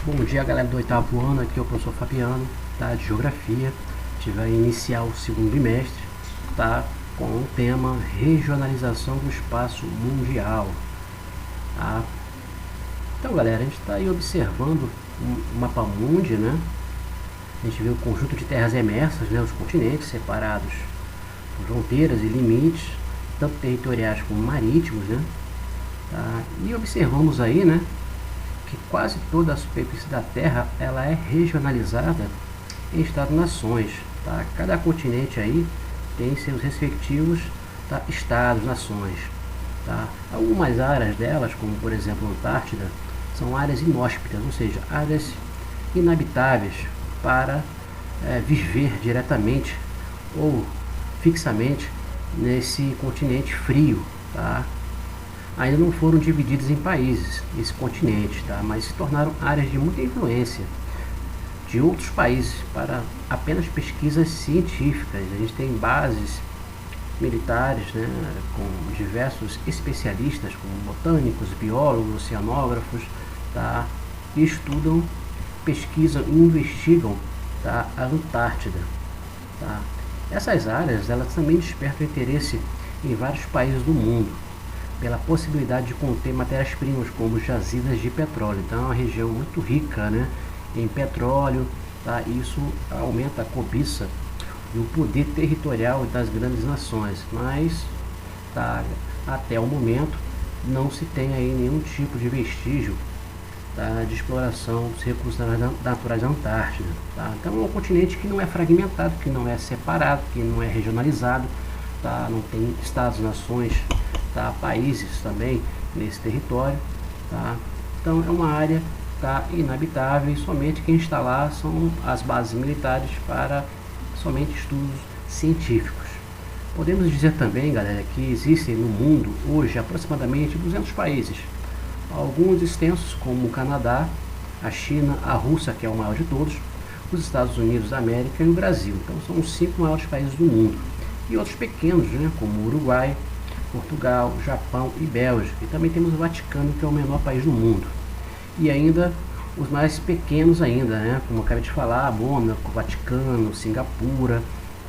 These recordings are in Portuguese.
Bom dia, galera do oitavo ano, aqui é o professor Fabiano, tá, de Geografia. A gente vai iniciar o segundo bimestre, tá, com o tema Regionalização do Espaço Mundial, tá. Então, galera, a gente está aí observando o mapa mundi, né? A gente vê o conjunto de terras emersas, né, os continentes separados por fronteiras e limites, tanto territoriais como marítimos, né? Tá? E observamos aí, né, que quase toda a superfície da Terra ela é regionalizada em Estados-nações, tá? Cada continente aí tem seus respectivos, tá, estados, nações, tá? Algumas áreas delas, como por exemplo a Antártida, são áreas inóspitas, ou seja, áreas inabitáveis para viver diretamente ou fixamente nesse continente frio, tá? Ainda não foram divididos em países, esse continente, tá? Mas se tornaram áreas de muita influência de outros países para apenas pesquisas científicas. A gente tem bases militares, né, com diversos especialistas, como botânicos, biólogos, oceanógrafos, tá? Que estudam, pesquisam e investigam, tá, a Antártida, tá? Essas áreas elas também despertam interesse em vários países do mundo, pela possibilidade de conter matérias-primas como jazidas de petróleo. Então é uma região muito rica, né, em petróleo, tá? Isso aumenta a cobiça e o poder territorial das grandes nações, mas tá, até o momento não se tem aí nenhum tipo de vestígio, tá, de exploração dos recursos naturais da Antártida, tá? Então é um continente que não é fragmentado, que não é separado, que não é regionalizado, tá? Não tem estados, nações, tá, países também nesse território, tá? Então é uma área, tá, inabitável e somente quem está lá são as bases militares para somente estudos científicos. Podemos dizer também, galera, que existem no mundo hoje aproximadamente 200 países, alguns extensos como o Canadá, a China, a Rússia, que é o maior de todos, os Estados Unidos da América e o Brasil. Então são os 5 maiores países do mundo, e outros pequenos, né, como o Uruguai, Portugal, Japão e Bélgica. E também temos o Vaticano, que é o menor país do mundo. E ainda os mais pequenos ainda, né? Como eu acabei de falar, Mônaco, Vaticano, Singapura,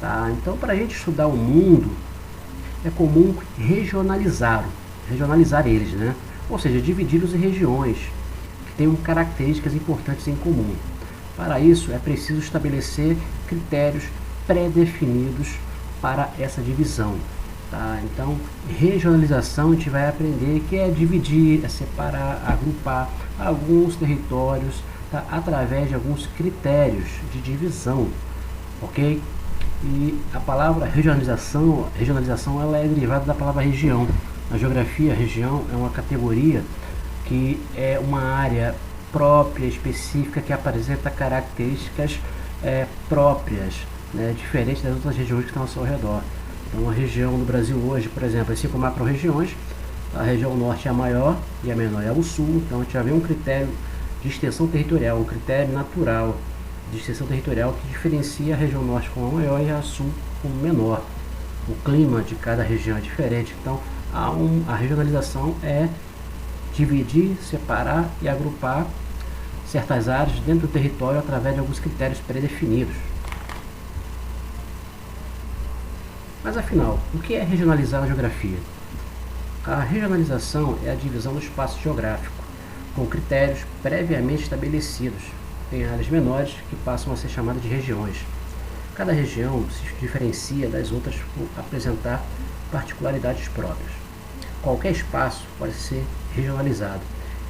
tá? Então, para a gente estudar o mundo, é comum regionalizar eles, né? Ou seja, dividi-los em regiões que tenham características importantes em comum. Para isso, é preciso estabelecer critérios pré-definidos para essa divisão. Tá? Então, regionalização a gente vai aprender que é dividir, é separar, agrupar alguns territórios, tá, através de alguns critérios de divisão, ok? E a palavra regionalização ela é derivada da palavra região. Na geografia, região é uma categoria que é uma área própria, específica, que apresenta características próprias, né, diferentes das outras regiões que estão ao seu redor. Então, a região do Brasil hoje, por exemplo, é 5 macro-regiões. A região norte é a maior e a menor é o sul. Então, a gente já vê um critério de extensão territorial, um critério natural de extensão territorial que diferencia a região norte como a maior e a sul como menor. O clima de cada região é diferente. Então, a regionalização é dividir, separar e agrupar certas áreas dentro do território através de alguns critérios pré-definidos. Mas afinal, o que é regionalizar na geografia? A regionalização é a divisão do espaço geográfico, com critérios previamente estabelecidos, em áreas menores que passam a ser chamadas de regiões. Cada região se diferencia das outras por apresentar particularidades próprias. Qualquer espaço pode ser regionalizado,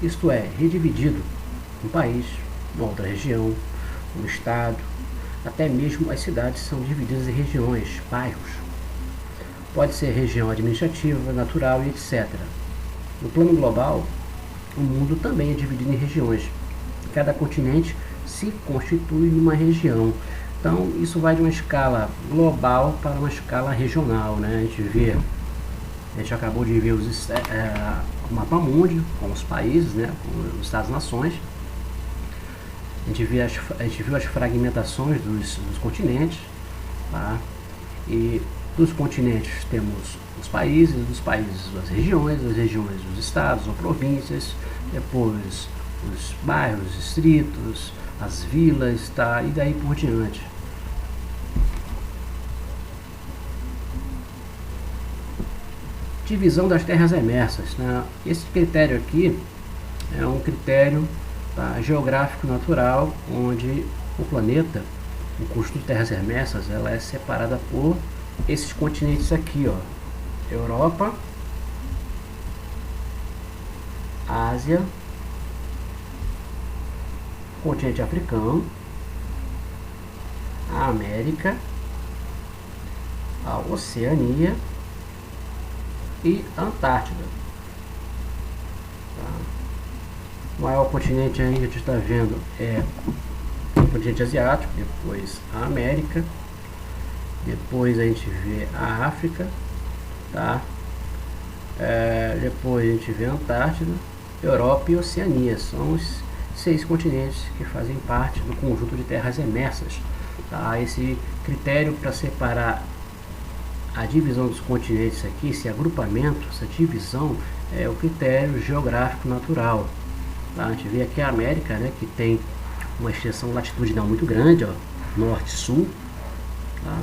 isto é, redividido um país, uma outra região, um estado, até mesmo as cidades são divididas em regiões, bairros. Pode ser região administrativa, natural e etc. No plano global, o mundo também é dividido em regiões. Cada continente se constitui numa região. Então, isso vai de uma escala global para uma escala regional, né? A gente acabou de ver o mapa mundi, com os países, né? Com os Estados-nações. A gente viu as fragmentações dos continentes, tá? E dos continentes temos os países, dos países as regiões, das regiões os estados ou províncias, depois os bairros, os distritos, as vilas, tá? E daí por diante. Divisão das terras emersas, né? Esse critério aqui é um critério, tá, geográfico natural, onde o planeta, o conjunto de terras emersas, ela é separada por esses continentes aqui, ó: Europa, Ásia, continente africano, a América, a Oceania e a Antártida. Tá? O maior continente aí que a gente está vendo é o continente asiático, depois a América, depois a gente vê a África, tá? Depois a gente vê a Antártida, Europa e Oceania. São os 6 continentes que fazem parte do conjunto de terras emersas. Tá? Esse critério para separar a divisão dos continentes aqui, esse agrupamento, essa divisão, é o critério geográfico natural. Tá? A gente vê aqui a América, né, que tem uma extensão latitudinal muito grande, ó, norte-sul. Tá?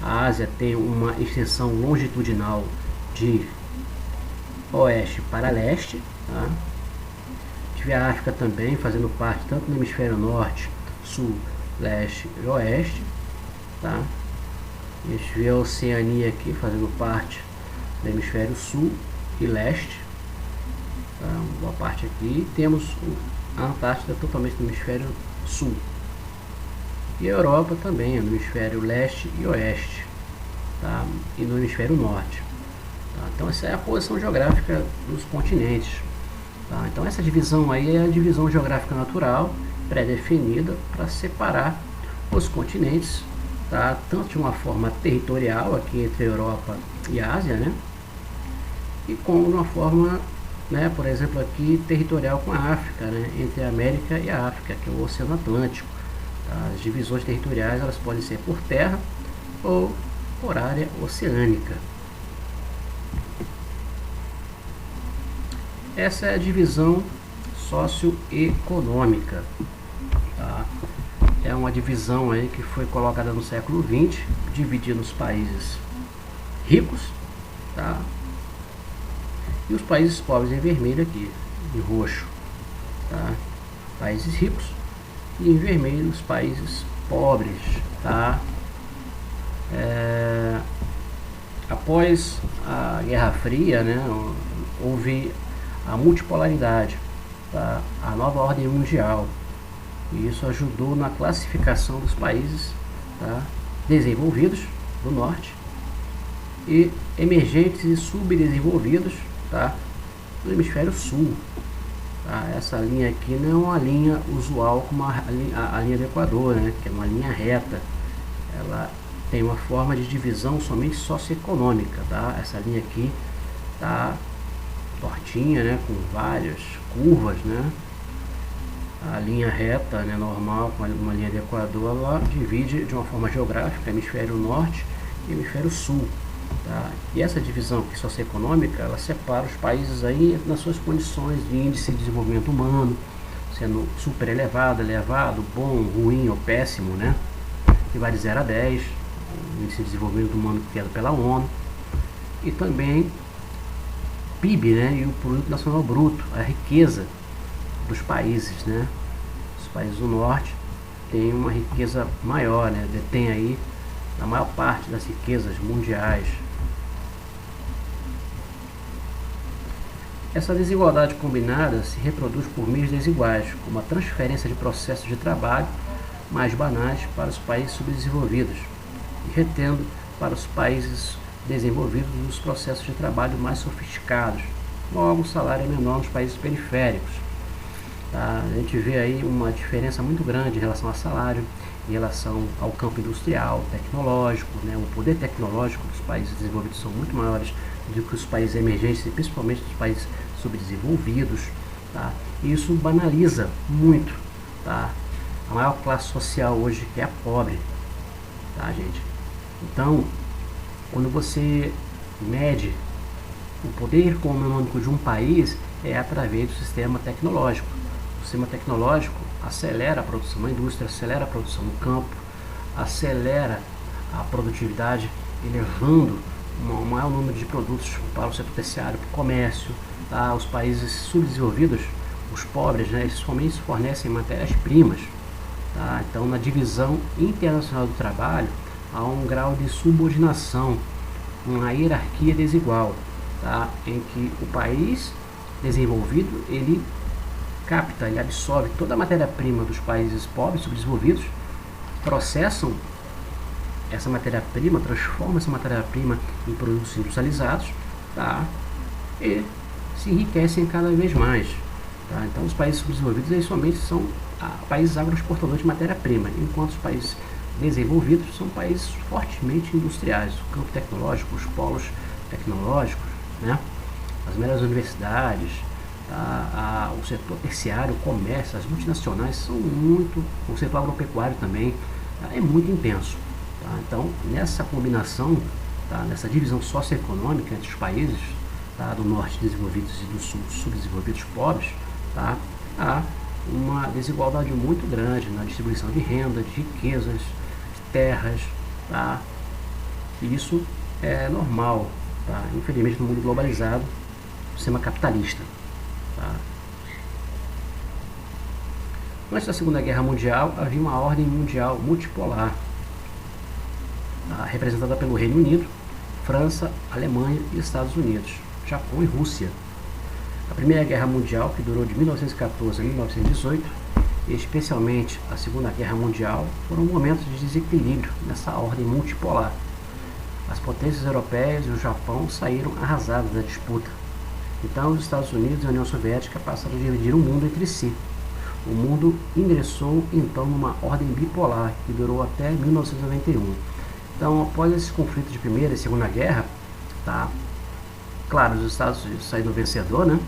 A Ásia tem uma extensão longitudinal de oeste para leste. Tá? A gente vê a África também fazendo parte tanto no hemisfério norte, sul, leste e oeste. Tá? A gente vê a Oceania aqui fazendo parte do hemisfério sul e leste. Tá? Uma boa parte aqui. Temos a Antártida totalmente no hemisfério sul. E a Europa também no hemisfério leste e oeste. Tá? E no hemisfério norte. Tá? Então essa é a posição geográfica dos continentes. Tá? Então essa divisão aí é a divisão geográfica natural pré-definida para separar os continentes. Tá? Tanto de uma forma territorial aqui entre a Europa e a Ásia, né? E como de uma forma, né, por exemplo, aqui territorial com a África, né? Entre a América e a África, que é o Oceano Atlântico. Tá? As divisões territoriais elas podem ser por terra ou por área oceânica. Essa é a divisão socioeconômica. Tá? É uma divisão aí que foi colocada no século XX, dividindo os países ricos, tá? E os países pobres em vermelho aqui, em roxo, tá? Países ricos e em vermelho os países pobres, tá? Após a Guerra Fria, né, houve a multipolaridade, tá? A nova ordem mundial. E isso ajudou na classificação dos países, tá, desenvolvidos do norte e emergentes e subdesenvolvidos, tá, do hemisfério sul. Tá? Essa linha aqui não é uma linha usual como a linha do Equador, né, que é uma linha reta. Ela tem uma forma de divisão somente socioeconômica. Tá? Essa linha aqui tá tortinha, né, com várias curvas, né? A linha reta, né, normal, com uma linha de Equador, ela divide de uma forma geográfica hemisfério norte e hemisfério sul. Tá? E essa divisão aqui socioeconômica, ela separa os países aí nas suas condições de índice de desenvolvimento humano, sendo super elevado, elevado, bom, ruim ou péssimo, né? Que vai de 0 a 10, o índice de desenvolvimento humano criado pela ONU. E também PIB, né, e o Produto Nacional Bruto, a riqueza dos países, né? Os países do norte têm uma riqueza maior, né? Detém aí a maior parte das riquezas mundiais. Essa desigualdade combinada se reproduz por meios desiguais, como a transferência de processos de trabalho mais banais para os países subdesenvolvidos e retendo para os países desenvolvidos os processos de trabalho mais sofisticados. Logo, o salário é menor nos países periféricos. Tá? A gente vê aí uma diferença muito grande em relação ao salário, em relação ao campo industrial, tecnológico, né? O poder tecnológico dos países desenvolvidos são muito maiores do que os países emergentes e principalmente os países subdesenvolvidos. Tá? E isso banaliza muito, tá, a maior classe social hoje, que é a pobre. Tá, gente? Então, quando você mede o poder econômico de um país, é através do sistema tecnológico. O sistema tecnológico acelera a produção na indústria, acelera a produção no campo, acelera a produtividade, elevando um maior número de produtos para o setor terciário, para o comércio. Tá? Os países subdesenvolvidos, os pobres, né, eles somente fornecem matérias-primas. Tá? Então, na divisão internacional do trabalho, há um grau de subordinação, uma hierarquia desigual, tá? Em que o país desenvolvido, ele capta, ele absorve toda a matéria-prima dos países pobres, subdesenvolvidos, processam essa matéria-prima, transforma essa matéria-prima em produtos industrializados, tá? E se enriquecem cada vez mais. Tá? Então, os países subdesenvolvidos, eles somente são países agroexportadores de matéria-prima, enquanto os países desenvolvidos são países fortemente industriais. O campo tecnológico, os polos tecnológicos, né? As melhores universidades, tá? O setor terciário, o comércio, as multinacionais são muito, o setor agropecuário também, tá? É muito intenso. Tá? Então, nessa combinação, tá? Nessa divisão socioeconômica entre os países, tá? Do norte desenvolvidos e do sul subdesenvolvidos pobres, tá? Há uma desigualdade muito grande na distribuição de renda, de riquezas, de terras, tá? E isso é normal, tá? Infelizmente, no mundo globalizado, no sistema capitalista. Tá? Antes da Segunda Guerra Mundial, havia uma ordem mundial multipolar, tá? Representada pelo Reino Unido, França, Alemanha e Estados Unidos, Japão e Rússia. A Primeira Guerra Mundial, que durou de 1914 a 1918, e especialmente a Segunda Guerra Mundial, foram momentos de desequilíbrio nessa ordem multipolar. As potências europeias e o Japão saíram arrasados da disputa. Então, os Estados Unidos e a União Soviética passaram a dividir o mundo entre si. O mundo ingressou, então, numa ordem bipolar, que durou até 1991. Então, após esse conflito de Primeira e Segunda Guerra, tá? Claro, os Estados Unidos saíram vencedor, né?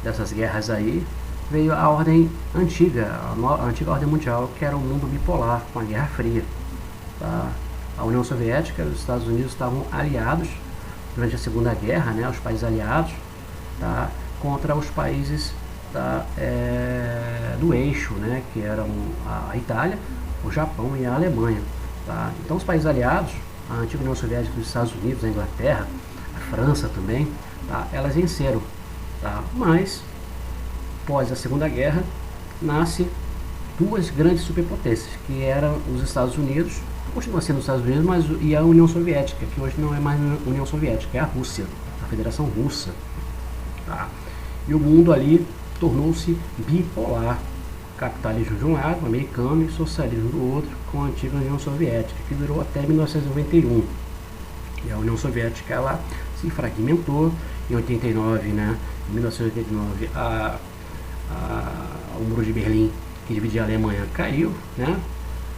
Dessas guerras aí, veio a ordem antiga, a antiga ordem mundial, que era o mundo bipolar, com a Guerra Fria. Tá? A União Soviética e os Estados Unidos estavam aliados durante a Segunda Guerra, né? Os países aliados, tá? Contra os países, tá? Do eixo, né? Que eram a Itália, o Japão e a Alemanha. Tá? Então, os países aliados, a antiga União Soviética, os Estados Unidos, a Inglaterra, a França também, tá? Elas venceram. Tá? Mas, após a Segunda Guerra, nasce duas grandes superpotências, que eram os Estados Unidos, continua sendo os Estados Unidos, mas e a União Soviética, que hoje não é mais a União Soviética, é a Rússia, a Federação Russa. Tá? E o mundo ali tornou-se bipolar, capitalismo de um lado, americano, e socialismo do outro, com a antiga União Soviética, que durou até 1991. E a União Soviética, ela se fragmentou em 89, né? Em 1989, o muro de Berlim, que dividia a Alemanha, caiu, né?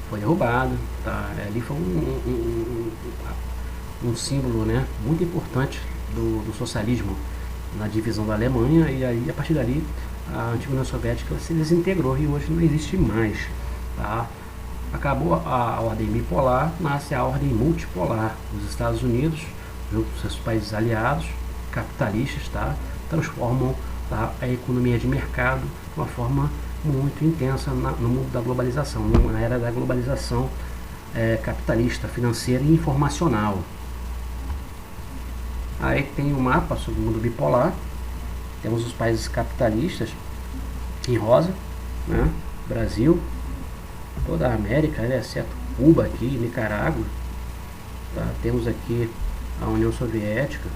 Foi derrubado, tá? Ali foi um símbolo, né? Muito importante do socialismo na divisão da Alemanha, e aí, a partir dali, a antiga União Soviética se desintegrou e hoje não existe mais. Tá? Acabou a ordem bipolar, nasce a ordem multipolar. Os Estados Unidos, junto com seus países aliados, capitalistas, tá? Transformam, tá? A economia de mercado de uma forma muito intensa no mundo da globalização, na era da globalização capitalista, financeira e informacional. Aí tem um mapa sobre o mundo bipolar. Temos os países capitalistas em rosa, né? Brasil, toda a América, né? Exceto Cuba aqui, Nicarágua. Tá? Temos aqui a União Soviética,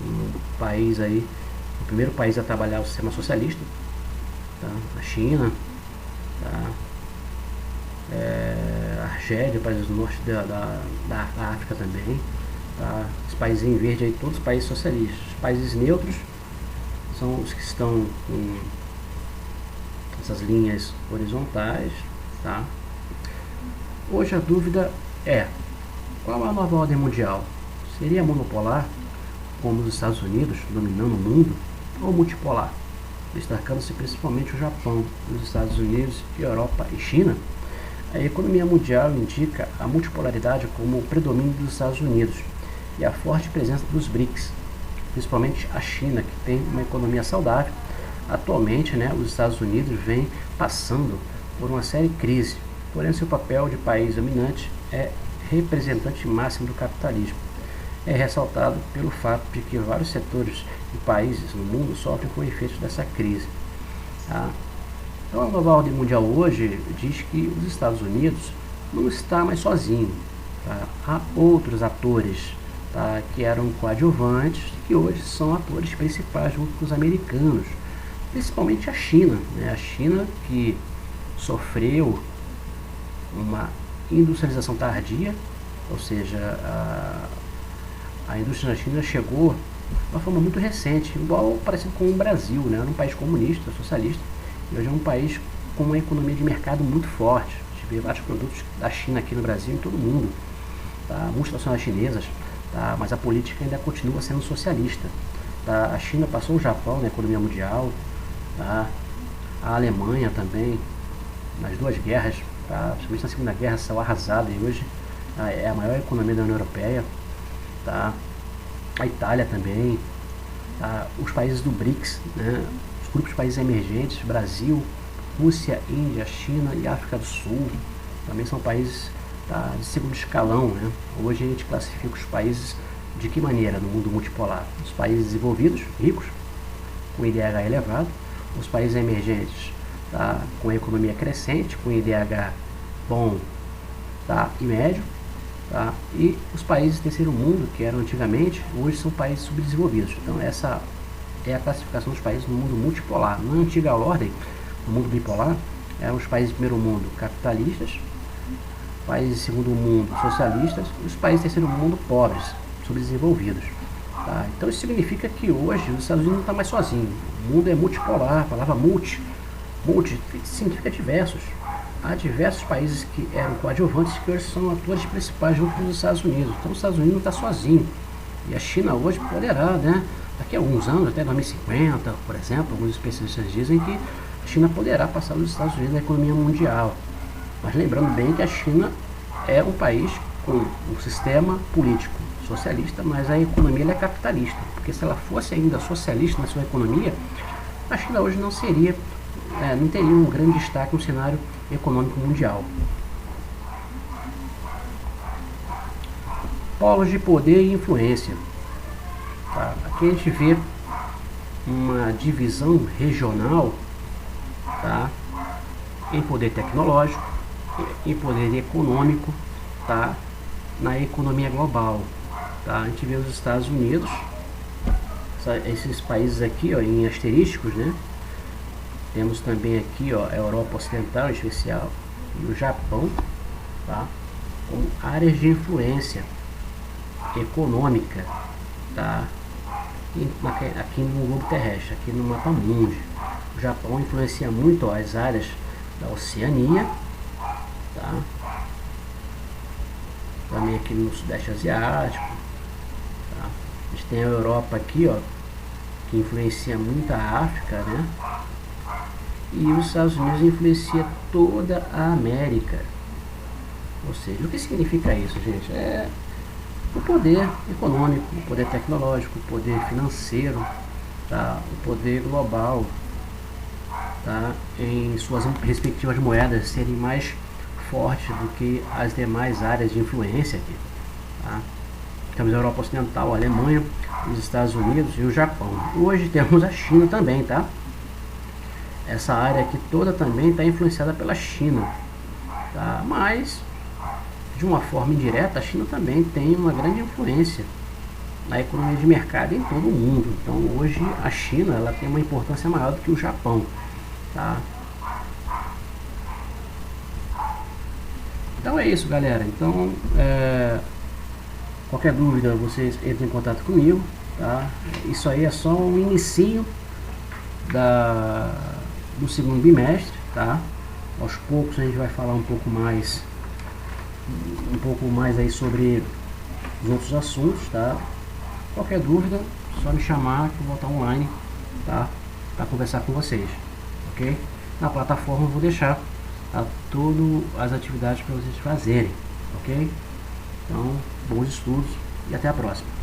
um país aí, o primeiro país a trabalhar o sistema socialista. Tá? A China, tá? A Argélia, países do norte da África também. Tá? Os países em verde aí, todos os países socialistas. Os países neutros são os que estão com essas linhas horizontais, tá? Hoje a dúvida é: qual a nova ordem mundial? Seria monopolar, como os Estados Unidos dominando o mundo, ou multipolar, destacando-se principalmente o Japão, os Estados Unidos, Europa e China? A economia mundial indica a multipolaridade como o predomínio dos Estados Unidos e a forte presença dos BRICS, principalmente a China, que tem uma economia saudável, Atualmente, né, os Estados Unidos vem passando por uma séria crise, porém seu papel de país dominante é representante máximo do capitalismo. É ressaltado pelo fato de que vários setores e países no mundo sofrem com efeitos dessa crise. Tá? Então, a nova ordem mundial hoje diz que os Estados Unidos não está mais sozinho. Tá? Há outros atores, tá, que eram coadjuvantes, que hoje são atores principais junto com os americanos, principalmente a China. Né? A China que sofreu uma industrialização tardia, ou seja, a indústria na China chegou de uma forma muito recente, igual parecido com o Brasil, né? Era um país comunista, socialista, e hoje é um país com uma economia de mercado muito forte. A gente vê vários produtos da China aqui no Brasil e em todo o mundo, tá? Multinacionais chinesas, tá? Mas a política ainda continua sendo socialista. Tá? A China passou o Japão na economia mundial, tá? A Alemanha também, nas duas guerras, tá? Principalmente na Segunda Guerra, saiu arrasada e hoje é a maior economia da União Europeia. Tá? A Itália também, tá? Os países do BRICS, né? Os grupos de países emergentes, Brasil, Rússia, Índia, China e África do Sul, também são países, tá, de segundo escalão. Né? Hoje a gente classifica os países de que maneira no mundo multipolar? Os países desenvolvidos, ricos, com IDH elevado, os países emergentes, tá, com a economia crescente, com IDH bom, tá, e médio, tá, e os países terceiro mundo, que eram antigamente, hoje são países subdesenvolvidos. Então essa é a classificação dos países no mundo multipolar. Na antiga ordem, no mundo bipolar, eram os países de primeiro mundo capitalistas, países de segundo mundo socialistas e os países de terceiro mundo pobres, subdesenvolvidos. Tá? Então isso significa que hoje os Estados Unidos não está mais sozinho. O mundo é multipolar, a palavra multi significa diversos. Há diversos países que eram coadjuvantes que hoje são atores principais junto com os Estados Unidos. Então os Estados Unidos não está sozinho. E a China hoje poderá, né, daqui a alguns anos, até 2050, por exemplo, alguns especialistas dizem que a China poderá passar os Estados Unidos na economia mundial. Mas lembrando bem que a China é um país com um sistema político socialista, mas a economia é capitalista. Porque se ela fosse ainda socialista na sua economia, a China hoje não seria, não teria um grande destaque no cenário econômico mundial. Polos de poder e influência. Tá? Aqui a gente vê uma divisão regional, tá, em poder tecnológico, em poder econômico, tá, na economia global. Tá? A gente vê os Estados Unidos, esses países aqui, ó, em asterísticos, né? Temos também aqui, ó, a Europa Ocidental em especial e o Japão, tá, como áreas de influência econômica, tá, aqui no globo terrestre, aqui no mapa mundi. O Japão influencia muito, ó, as áreas da Oceania, tá, também aqui no Sudeste Asiático. Tá. A gente tem a Europa aqui, ó, que influencia muito a África, né? E os Estados Unidos influencia toda a América. Ou seja, o que significa isso, gente? É o poder econômico, o poder tecnológico, o poder financeiro, tá? O poder global, tá? Em suas respectivas moedas serem mais fortes do que as demais áreas de influência aqui. Tá? Temos a Europa Ocidental, a Alemanha, os Estados Unidos e o Japão. Hoje temos a China também, tá? Essa área aqui toda também está influenciada pela China, tá? Mas de uma forma indireta a China também tem uma grande influência na economia de mercado em todo o mundo. Então hoje a China ela tem uma importância maior do que o Japão, tá? Então é isso, galera. Então qualquer dúvida vocês entrem em contato comigo, tá? Isso aí é só um inicinho do segundo bimestre, tá? Aos poucos a gente vai falar um pouco mais aí sobre os outros assuntos, tá? Qualquer dúvida, só me chamar que eu vou estar online, tá? Para conversar com vocês, ok? Na plataforma eu vou deixar, tá, todas as atividades para vocês fazerem, ok? Então, bons estudos e até a próxima.